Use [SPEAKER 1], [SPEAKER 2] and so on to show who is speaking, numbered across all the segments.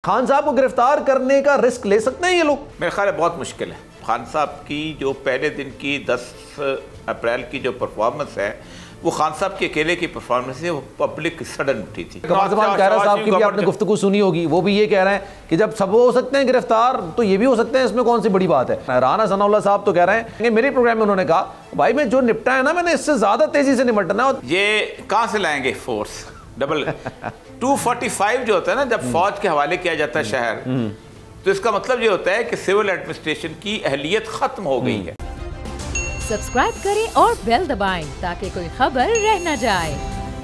[SPEAKER 1] खान साहब को गिरफ्तार करने का रिस्क ले सकते हैं ये लोग?
[SPEAKER 2] मेरे ख्याल है बहुत मुश्किल है। खान साहब की जो पहले दिन की 10 अप्रैल की जो परफॉर्मेंस है वो खान साहब के अकेले की परफॉर्मेंस है, वो पब्लिक सडन उठी थी।
[SPEAKER 1] कमर ज़मान कायरा साहब की भी आपने गुफ्तगू सुनी होगी, वो भी ये कह रहे हैं कि जब सब हो सकते हैं गिरफ्तार तो ये भी हो सकते हैं, इसमें कौन सी बड़ी बात है। राना सनाउल्लाह साहब तो कह रहे हैं, मेरे प्रोग्राम में उन्होंने कहा भाई मैं जो निपटा है ना मैंने इससे ज्यादा तेजी से निपटना है।
[SPEAKER 2] ये कहाँ से लाएंगे फोर्स डबल 245 जो होता है ना, जब फौज के हवाले किया जाता है शहर, तो इसका मतलब ये होता है कि सिविल एडमिनिस्ट्रेशन की अहलियत खत्म हो गई है।
[SPEAKER 3] सब्सक्राइब करें और बेल दबाएं ताकि कोई खबर रह न जाए।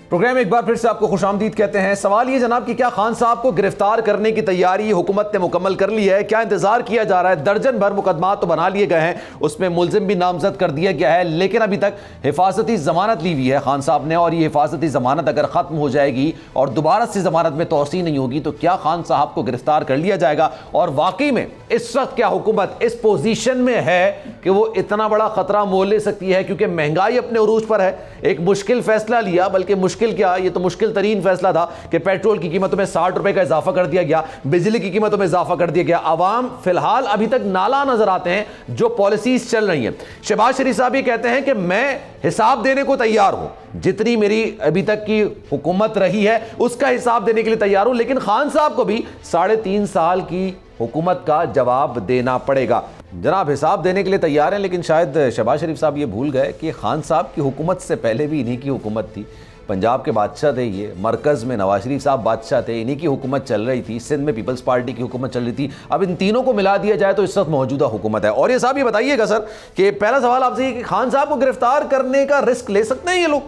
[SPEAKER 1] प्रोग्राम एक बार फिर से आपको खुशामदीद कहते हैं। सवाल ये जनाब कि क्या खान साहब को गिरफ्तार करने की तैयारी हुकूमत ने मुकम्मल कर ली है? क्या इंतजार किया जा रहा है? दर्जन भर मुकदमा तो बना लिए गए हैं, उसमें मुलजिम भी नामजद कर दिया गया है, लेकिन अभी तक हिफाजती जमानत ली हुई है खान साहब ने। और ये हिफाजती जमानत अगर खत्म हो जाएगी और दोबारा से जमानत में तोसी नहीं होगी तो क्या खान साहब को गिरफ्तार कर लिया जाएगा? और वाकई में इस वक्त क्या हुकूमत इस पोजीशन में है कि वो इतना बड़ा खतरा मोल ले सकती है? क्योंकि महंगाई अपने उरूज पर है। एक मुश्किल फैसला लिया, बल्कि मुश्किल क्या, ये तो मुश्किल तरीन फैसला था कि पेट्रोल की कीमतों में 60 रुपए का इजाफा कर दिया गया, बिजली की कीमतों में इजाफा कर दिया गया। आवाम फिलहाल अभी तक नाला नजर आते हैं जो पॉलिसीज चल रही हैं। शहबाज शरीफ साहब ये कहते हैं कि मैं हिसाब देने को तैयार हूं, जितनी मेरी अभी तक की हुकूमत रही है उसका हिसाब देने के लिए तैयार हूं, लेकिन खान साहब को भी 3.5 साल की हुकूमत का जवाब देना पड़ेगा। जनाब हिसाब देने के लिए तैयार हैं, लेकिन शायद शहबाज शरीफ साहब ये भूल गए कि खान साहब की हुकूमत से पहले भी इन्हीं की हुकूमत थी। पंजाब के बादशाह थे ये, मरकज़ में नवाज शरीफ साहब बादशाह थे, इन्हीं की हुकूमत चल रही थी, सिंध में पीपल्स पार्टी की हुकूमत चल रही थी। अब इन तीनों को मिला दिया जाए तो इस वक्त मौजूदा हुकूमत है। और ये साहब ये बताइएगा सर कि पहला सवाल आपसे कि खान साहब को गिरफ्तार करने का रिस्क ले सकते हैं ये लोग?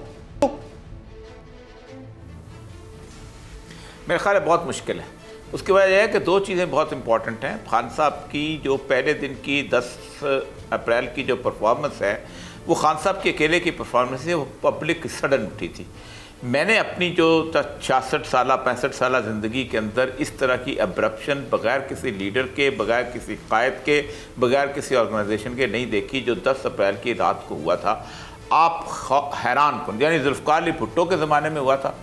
[SPEAKER 2] मेरे ख्याल है बहुत मुश्किल है। उसकी वजह यह है कि दो चीज़ें बहुत इंपॉर्टेंट हैं। खान साहब की जो पहले दिन की 10 अप्रैल की जो परफॉर्मेंस है वो खान साहब के अकेले की परफॉर्मेंस है, वो पब्लिक सडन उठी थी। मैंने अपनी जो 66 साल 65 साल ज़िंदगी के अंदर इस तरह की अब्रप्शन बग़ैर किसी लीडर के, बग़ैर किसी कायद के, बग़ैर किसी ऑर्गेनाइजेशन के नहीं देखी, जो 10 अप्रैल की रात को हुआ था। आप हैरान कन, यानी जुल्फ़िकार अली भुट्टो के ज़माने में हुआ था।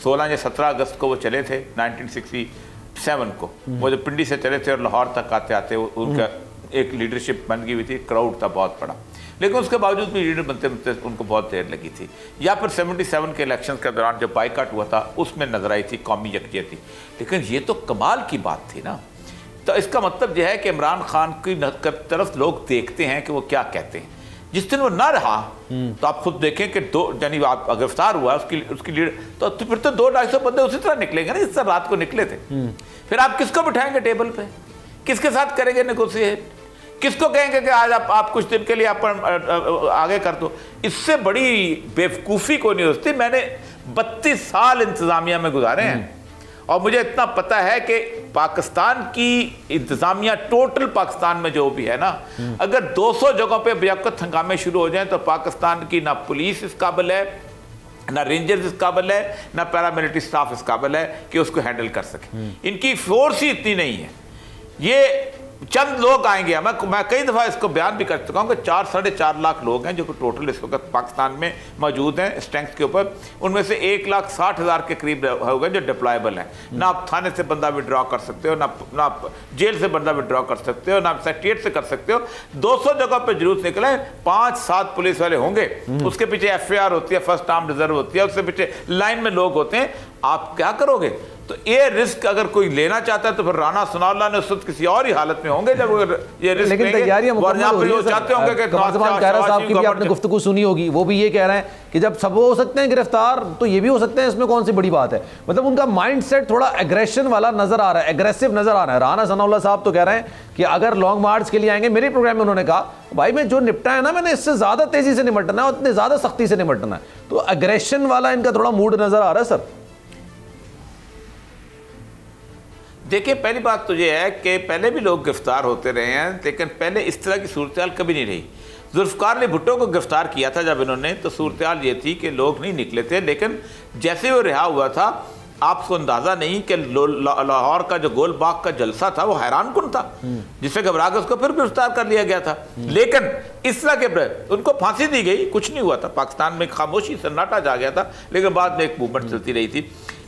[SPEAKER 2] 16 या 17 अगस्त को वो चले थे 1967 को, वो जो पिंडी से चले थे और लाहौर तक आते आते उनका एक लीडरशिप बन गई हुई थी, क्राउड था बहुत बड़ा, लेकिन उसके बावजूद भी लीडर बनते बनते उनको बहुत देर लगी थी। या फिर 77 के इलेक्शन के दौरान जब बाइकाट हुआ था उसमें नजर आई थी कौमी यकजहती। लेकिन ये तो कमाल की बात थी ना। तो इसका मतलब यह है कि इमरान खान की तरफ लोग देखते हैं कि वो क्या कहते हैं। जिस दिन वो ना रहा तो आप खुद देखें कि यानी आप गिरफ्तार हुआ उसकी लीडर, तो फिर तो 200-250 बंदे उसी तरह निकलेंगे ना जिस तरह रात को निकले थे। फिर आप किसको बिठाएंगे टेबल पे, किसके साथ करेंगे नेगोशिएट, किसको कहेंगे कि आज आप कुछ दिन के लिए आप आगे कर दो? इससे बड़ी बेवकूफ़ी को नहीं होती। मैंने 32 साल इंतज़ामिया में गुजारे हैं और मुझे इतना पता है कि पाकिस्तान की इंतज़ामिया, टोटल पाकिस्तान में जो भी है ना, अगर 200 जगहों पे बेवकूफ़ हंगामे शुरू हो जाएं तो पाकिस्तान की ना पुलिस इस काबिल है, ना रेंजर्स इस काबिल है, ना पैरामिलिट्री स्टाफ इस काबिल है कि उसको हैंडल कर सके। इनकी फोर्स ही इतनी नहीं है। ये चंद लोग आएंगे, मैं कई दफ़ा इसको बयान भी कर चुका हूँ कि 4-4.5 लाख लोग हैं जो कि टोटल इस वक्त पाकिस्तान में मौजूद हैं स्ट्रेंथ के ऊपर। उनमें से 1,60,000 के करीब हो गए जो डिप्लॉयबल हैं। ना आप थाने से बंदा विड्रॉ कर सकते हो, ना आप जेल से बंदा विड्रॉ कर सकते हो, ना आप सेक्रेटरीट से कर सकते हो। 200 जगह पर जरूरत निकले, 5-7 पुलिस वाले होंगे, उसके पीछे FAR होती है, फर्स्ट आर्म रिजर्व होती है, उसके पीछे लाइन में लोग होते हैं। आप क्या करोगे? तो ये रिस्क अगर कोई लेना चाहता है तो फिर राना सनाउल्लाह ने उस वक्त किसी और ही हालत में होंगे जब ये रिस्क।
[SPEAKER 1] लेकिन तैयारियां मुकम्मल हो रही हैं।
[SPEAKER 2] चाहते होंगे कि
[SPEAKER 1] कमर ज़मान कायरा साहब की भी आपने गुफ्तगू सुनी होगी, वो भी ये कह रहे हैं कि जब सब हो सकते हैं गिरफ्तार तो ये भी हो सकते हैं, इसमें कौन सी बड़ी बात है? मतलब उनका माइंड सेट थोड़ा एग्रेशन वाला नजर आ रहा है, एग्रेसिव नजर आ रहा है। राना सनाउल्लाह साहब तो कह रहे हैं कि अगर लॉन्ग मार्च के लिए आएंगे, मेरे प्रोग्राम में उन्होंने कहा भाई मैं जो निपटा है ना मैंने इससे ज्यादा तेजी से निपटना है, उतनी ज्यादा सख्ती से निपटना है। तो एग्रेशन वाला इनका थोड़ा मूड नजर आ रहा है सर।
[SPEAKER 2] देखिए, पहली बात तो ये है कि पहले भी लोग गिरफ्तार होते रहे हैं, लेकिन पहले इस तरह की सूरत कभी नहीं रही। जुल्फ़िकार अली भुट्टो को गिरफ्तार किया था जब इन्होंने, तो सूरत ये थी कि लोग नहीं निकले थे, लेकिन जैसे वो रिहा हुआ था आपको अंदाज़ा नहीं कि लाहौर का जो गोल बाग का जलसा था वो हैरान कुन था, जिससे घबरा के उसको फिर गिरफ्तार कर लिया गया था। लेकिन इस तरह के उनको फांसी दी गई, कुछ नहीं हुआ था, पाकिस्तान में खामोशी सन्नाटा जा गया था, लेकिन बाद में एक मूवमेंट चलती रही थी।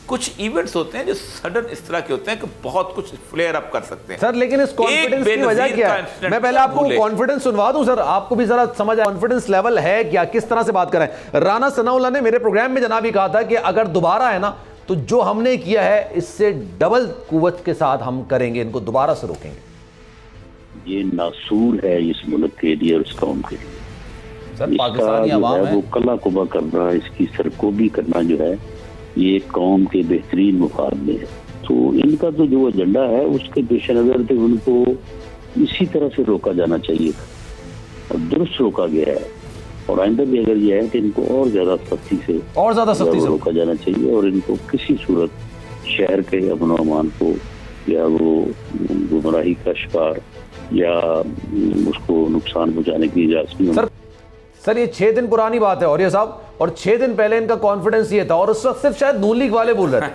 [SPEAKER 2] कुछ इवेंट्स होते हैं जो सडन इस तरह के होते हैं कि बहुत कुछ फ्लेयर अप कर सकते हैं
[SPEAKER 1] सर। लेकिन इस कॉन्फिडेंस की वजह क्या है? मैं पहले आपको कॉन्फिडेंस सुनवा दूं सर, आपको भी जरा समझ आए कॉन्फिडेंस लेवल है क्या, किस तरह से बात करें। राना सनाउल्लाह ने मेरे प्रोग्राम में जनाब ही कहा था कि अगर दोबारा है ना तो जो हमने किया है इससे डबल कुव्वत के साथ हम करेंगे, इनको दोबारा से रोकेंगे।
[SPEAKER 4] ये नासूर है इस मुल्क के लिए और इस कौम के लिए।
[SPEAKER 1] सर पाकिस्तानी अवाम है
[SPEAKER 4] वो कला कुबा करना, इसकी सरकोबी करना जो है ये कौम के बेहतरीन मुफाद में है। तो इनका तो जो एजेंडा है उसके पेश नजर थे उनको इसी तरह से रोका जाना चाहिए था और दुरुस्त रोका गया है। और आइंदा भी अगर यह है कि इनको और ज्यादा सख्ती से रोका जाना चाहिए और इनको किसी सूरत शहर के अमन अमान को या वो गुमराही का शिकार या उसको नुकसान पहुंचाने की इजाजत नहीं।
[SPEAKER 1] सर ये 6 दिन पुरानी बात है और ये साहब, और 6 दिन पहले इनका कॉन्फिडेंस ये था और उस वक्त सिर्फ शायद नून लीग वाले बोल रहे थे,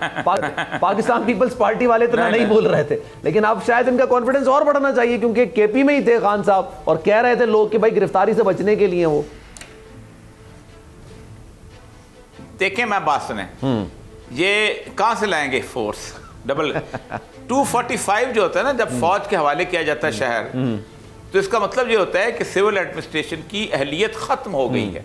[SPEAKER 1] पाकिस्तान पीपल्स पार्टी वाले इतना नहीं बोल रहे थे। लेकिन अब शायद इनका कॉन्फिडेंस और बढ़ना चाहिए क्योंकि केपी में ही थे खान साहब और कह रहे थे लोग कि भाई गिरफ्तारी से बचने के लिए वो।
[SPEAKER 2] देखें मैं बात सुने, ये कहां से लाएंगे फोर्स डबल 245 जो होता है ना, जब फौज के हवाले किया जाता है शहर, तो इसका मतलब ये होता है कि सिविल एडमिनिस्ट्रेशन की अहलियत खत्म हो गई है।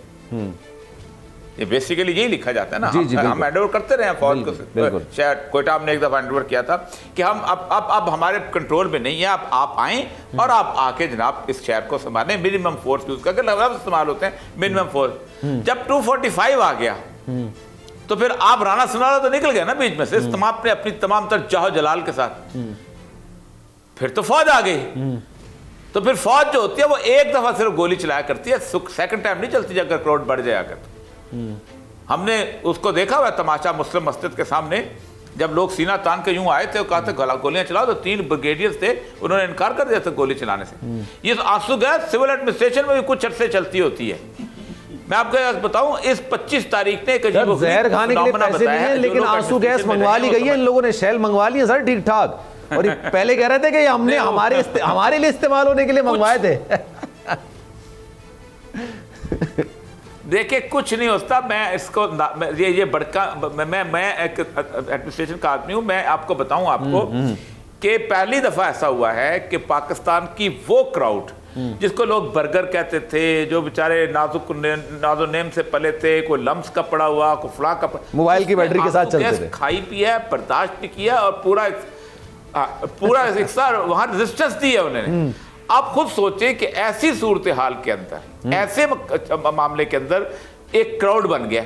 [SPEAKER 2] ये बेसिकली यही लिखा जाता है ना। हम हैंडओवर करते रहे फौज को, शायद कोयटा हमने एक दफा हैंडओवर किया था कि हम अब हमारे कंट्रोल में नहीं है, आप आए और आप आके जनाब इस शहर को संभालें, मिनिमम फोर्स यूज करके लफ्ज़ इस्तेमाल होते हैं मिनिमम फोर्स। जब 245 आ गया तो फिर आप राना सनाउल्लाह तो निकल गया ना बीच में से अपनी तमाम तर चाहो जलाल के साथ, फिर तो फौज आ गई। तो फिर फौज जो होती है वो एक दफा सिर्फ गोली चलाया करती है, सेकंड टाइम नहीं चलती अगर क्राउड बढ़ जाया कर। हमने उसको देखा हुआ तमाशा मुस्लिम मस्जिद के सामने, जब लोग सीना तान के यूं आए थे और कहा था गोलियां चलाओ, तो 3 ब्रिगेडियर्स थे, उन्होंने इनकार कर दिया था गोली चलाने से। ये आंसू गैस सिविल एडमिनिस्ट्रेशन में भी कुछ अरसे चलती होती है। मैं आपको बताऊं, इस 25 तारीख ने
[SPEAKER 1] जहर खाने के लिए पैसे नहीं है, लेकिन आंसू गैस मंगवा ली गई है, इन लोगों ने शेल मंगवा ली है सर ठीक ठाक। और पहले कह रहे थे कि हमने हमारे लिए इस्तेमाल होने के लिए मंगवाए थे।
[SPEAKER 2] देखिए कुछ नहीं होता। मैं इसको ये बड़का मैं एक एडमिनिस्ट्रेशन का आदमी हूं। मैं आपको बताऊं आपको कि पहली दफा ऐसा हुआ है कि पाकिस्तान की वो क्राउड जिसको लोग बर्गर कहते थे, जो बेचारे नाजो नेम से पले थे, कोई लम्स का पड़ा हुआ, कोई फला का
[SPEAKER 1] मोबाइल की बैटरी के साथ चलते थे,
[SPEAKER 2] खाई पिया, बर्दाश्त नहीं किया और पूरा वहां रेजिस्टेंस दी है उन्होंने। आप खुद सोचे कि ऐसी सूरत हाल के अंदर, ऐसे मामले के अंदर एक क्राउड बन गया।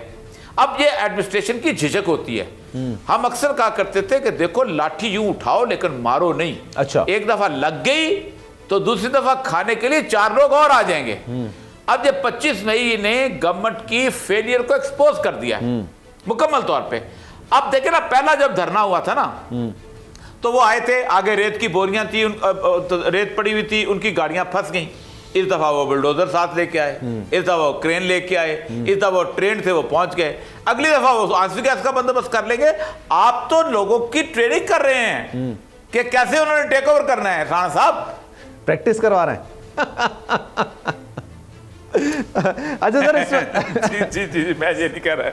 [SPEAKER 2] अब ये एडमिनिस्ट्रेशन की झिझक होती है। हम अक्सर कहा करते थे कि देखो लाठी यूं उठाओ लेकिन मारो नहीं।
[SPEAKER 1] अच्छा,
[SPEAKER 2] एक दफा लग गई तो दूसरी दफा खाने के लिए 4 लोग और आ जाएंगे। अब ये 25 मई ने गवर्नमेंट की फेलियर को एक्सपोज कर दिया मुकम्मल तौर पे। अब देखे ना, पहला जब धरना हुआ था ना तो वो आए थे, आगे रेत की बोरियां थी, रेत पड़ी हुई थी, उनकी गाड़ियां फंस गई। इस दफा वो बुलडोजर साथ लेके आए, इस दफा वो क्रेन लेके आए, इस दफा वो ट्रेन से वो पहुंच गए, अगली दफा वो आंसू गैस का बंदोबस्त कर लेंगे। आप तो लोगों की ट्रेनिंग कर रहे हैं कि कैसे उन्होंने टेक ओवर करना है। राणा साहब
[SPEAKER 1] प्रैक्टिस करवा रहे हैं। अच्छा सर
[SPEAKER 2] जी मैं ये नहीं कह रहा।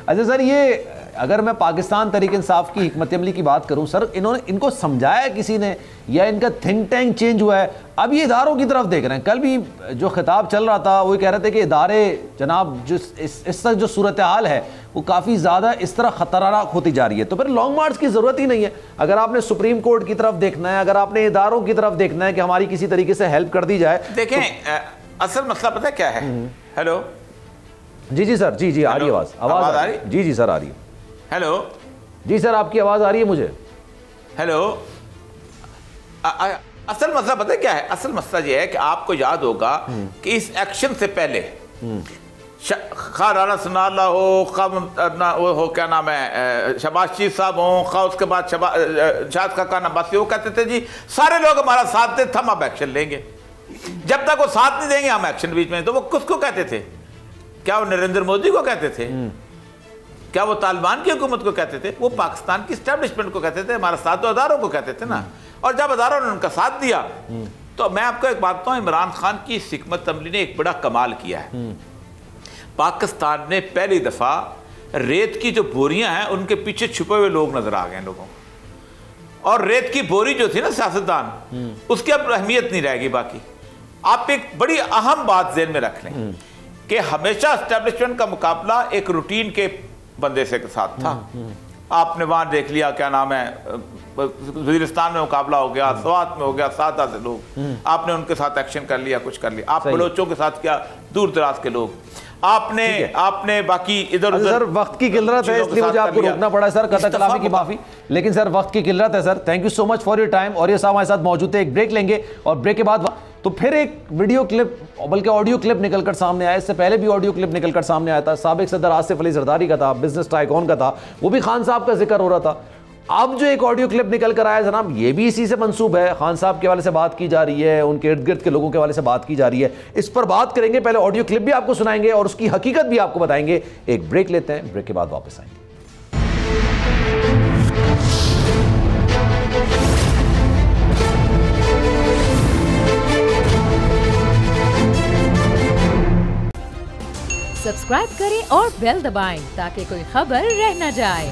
[SPEAKER 1] अच्छा सर, ये अगर मैं पाकिस्तान तहरीक इंसाफ की हिकमत अमली की बात करूं सर, इनको समझाया किसी ने या इनका थिंक टैंक चेंज हुआ है? अब ये इदारों की तरफ देख रहे हैं। कल भी जो खिताब चल रहा था वो कह रहे थे कि इदारे जनाब जो इस तक जो सूरत हाल है वो काफ़ी ज़्यादा इस तरह ख़तरनाक होती जा रही है, तो फिर लॉन्ग मार्च की ज़रूरत ही नहीं है। अगर आपने सुप्रीम कोर्ट की तरफ देखना है, अगर आपने इदारों की तरफ देखना है कि हमारी किसी तरीके से हेल्प कर दी जाए।
[SPEAKER 2] देखें असल मसला पता है क्या है? हेलो
[SPEAKER 1] जी सर, जी आ रही आवाज़ आ रही? जी सर आ रही है।
[SPEAKER 2] हेलो
[SPEAKER 1] जी सर, आपकी आवाज़ आ रही है मुझे। हेलो
[SPEAKER 2] असल मसला पता है क्या है? असल मसला ये है कि आपको याद होगा कि इस एक्शन से पहले खा राना सनाउल्लाह हो क्या नाम है, शहबाज शरीफ साहब हो, खा उसके बाद शाद का काना बासी, वो कहते थे जी सारे लोग हमारा साथ दे, हम अब एक्शन लेंगे। जब तक वो साथ नहीं देंगे हम एक्शन बीच में। तो वो किसको कहते थे? क्या वो नरेंद्र मोदी को कहते थे? क्या वो तालिबान की हुकूमत को कहते थे? वो पाकिस्तान की स्टैब्लिशमेंट को कहते थे, हमारा साथ दो अदारों को कहते थे ना। और जब अदारों ने उनका साथ दिया तो मैं आपको एक बात बताऊं, इमरान खान की हिकमत अमली ने एक बड़ा कमाल किया है। पाकिस्तान ने पहली दफा रेत की जो बोरियां हैं उनके पीछे छुपे हुए लोग नजर आ गए लोगों को। और रेत की बोरी जो थी ना सियासतदान, उसकी अब अहमियत नहीं रहेगी। बाकी आप एक बड़ी अहम बात ज़हन में रख लें कि हमेशा एस्टेब्लिशमेंट का मुकाबला एक रूटीन के बंदे से के साथ था। आपने वहां देख लिया, क्या नाम है, वजीरिस्तान में मुकाबला हो गया, स्वात में हो गया, 7 आधे लोग, आपने उनके साथ एक्शन कर लिया, कुछ कर लिया। आप बलोचों के साथ क्या, दूर दराज के लोग, आपने बाकी इधर उधर।
[SPEAKER 1] सर वक्त की किल्लत है इसलिए मुझे आपको रोकना पड़ा है सर, कतई कलामी की माफी, लेकिन सर वक्त की किल्लत है sir. Thank you so much for your time. और ये साहब हमारे साथ मौजूद है, एक ब्रेक लेंगे और ब्रेक के बाद तो फिर एक वीडियो क्लिप, बल्कि ऑडियो क्लिप निकलकर सामने आया। इससे पहले भी ऑडियो क्लिप निकलकर सामने आया था, साबिक सदर आसिफ अली जरदारी का था, बिजनेस टाइकॉन का था, वो भी खान साहब का जिक्र हो रहा था। अब जो एक ऑडियो क्लिप निकल कर आया जनाब, ये भी इसी से मंसूब है। खान साहब के वाले से बात की जा रही है, उनके इर्द गिर्द के लोगों के वाले से बात की जा रही है। इस पर बात करेंगे, पहले ऑडियो क्लिप भी आपको सुनाएंगे और उसकी हकीकत भी आपको बताएंगे। एक ब्रेक लेते हैं, ब्रेक के बाद वापस आएंगे।
[SPEAKER 3] सब्सक्राइब करें और बेल दबाएं ताकि कोई खबर रह न जाए।